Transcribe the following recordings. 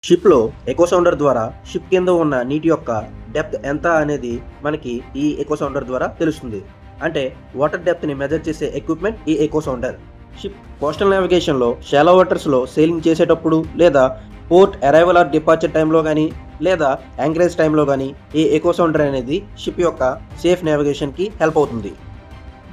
షిప్లో echo sounder ద్వారా ship కింద ఉన్న నీటి యొక్క డెప్త్ ఎంత అనేది మనకి ఈ ఎకో సౌండర్ ద్వారా తెలుస్తుంది. అంటే వాటర్ డెప్త్ ని మెజర్ చేసే ఎక్విప్మెంట్ ఈ echo sounder. Ship coastal navigation లో షాలో వాటర్స్ లో సేలింగ్ చేసేటప్పుడు లేదా పోర్ట్ అరైవల్ ఆర్ డిపార్చర్ టైంలో కానీ లేదా యాంకరేజ్ టైంలో కానీ ఈ ఎకో సౌండర్ అనేది షిప్ యొక్క సేఫ్ నావిగేషన్ కి హెల్ప్ అవుతుంది.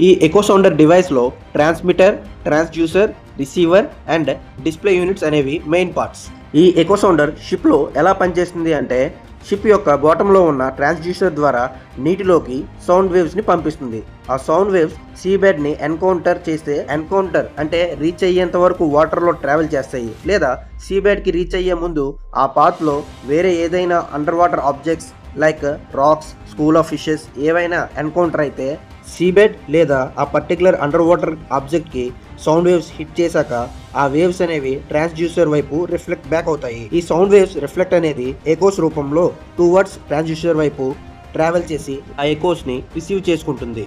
ఈ ఎకో సౌండర్ డివైస్లో transmitter, transducer, receiver and display units అనేవి మెయిన్ పార్ట్స్. ఈ ఎకో సౌండర్ షిప్లో ఎలా పనిచేస్తుంది అంటే షిప్ యొక్క బాటంలో ఉన్న ట్రాన్స్డ్యూసర్ ద్వారా నీటిలోకి సౌండ్ వేవ్స్ని పంపిస్తుంది. ఆ సౌండ్ వేవ్స్ సీబెడ్ని ఎన్కౌంటర్ చేస్తే ఎన్కౌంటర్ అంటే రీచ్ అయ్యేంత వరకు వాటర్లో ట్రావెల్ చేస్తాయి, లేదా సీబెడ్కి రీచ్ అయ్యే ముందు ఆ పాత్లో వేరే ఏదైనా underwater objects like rocks, school of fishes ఏవైనా ఎన్కౌంటర్ అయితే సీబెడ్ లేదా ఆ పర్టికులర్ అండర్ వాటర్ ఆబ్జెక్ట్కి సౌండ్ వేవ్స్ హిట్ చేశాక ఆ వేవ్స్ అనేవి ట్రాన్స్డ్యూసర్ వైపు రిఫ్లెక్ట్ బ్యాక్ అవుతాయి. ఈ సౌండ్ వేవ్స్ రిఫ్లెక్ట్ అనేది ఎకోస్ రూపంలో టువర్డ్స్ ట్రాన్స్డ్యూసర్ వైపు ట్రావెల్ చేసి ఆ ఎకోస్ని రిసీవ్ చేసుకుంటుంది.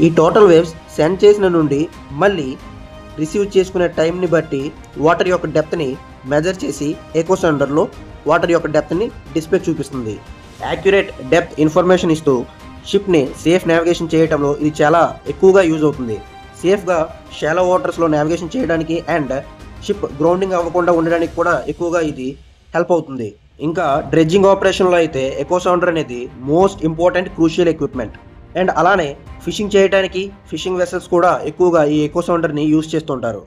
ఈ టోటల్ వేవ్స్ సెండ్ చేసిన నుండి మళ్ళీ రిసీవ్ చేసుకునే టైంని బట్టి వాటర్ యొక్క డెప్త్ని మెజర్ చేసి ఎకో సౌండర్లో వాటర్ యొక్క డెప్త్ని డిస్ప్లే చూపిస్తుంది. యాక్యురేట్ డెప్త్ ఇన్ఫర్మేషన్ ఇస్తూ షిప్ని సేఫ్ నావిగేషన్ చేయడంలో ఇది చాలా ఎక్కువగా యూజ్ అవుతుంది. సేఫ్గా షాలో వాటర్స్లో నావిగేషన్ చేయడానికి అండ్ షిప్ గ్రౌండింగ్ అవ్వకుండా ఉండడానికి కూడా ఎక్కువగా ఇది హెల్ప్ అవుతుంది. ఇంకా డ్రెడ్జింగ్ ఆపరేషన్లో అయితే ఎకో సౌండర్ అనేది most important crucial equipment. And అలానే ఫిషింగ్ చేయడానికి ఫిషింగ్ వెసల్స్ కూడా ఎక్కువగా ఈ ఎకో సౌండర్ని యూజ్ చేస్తుంటారు.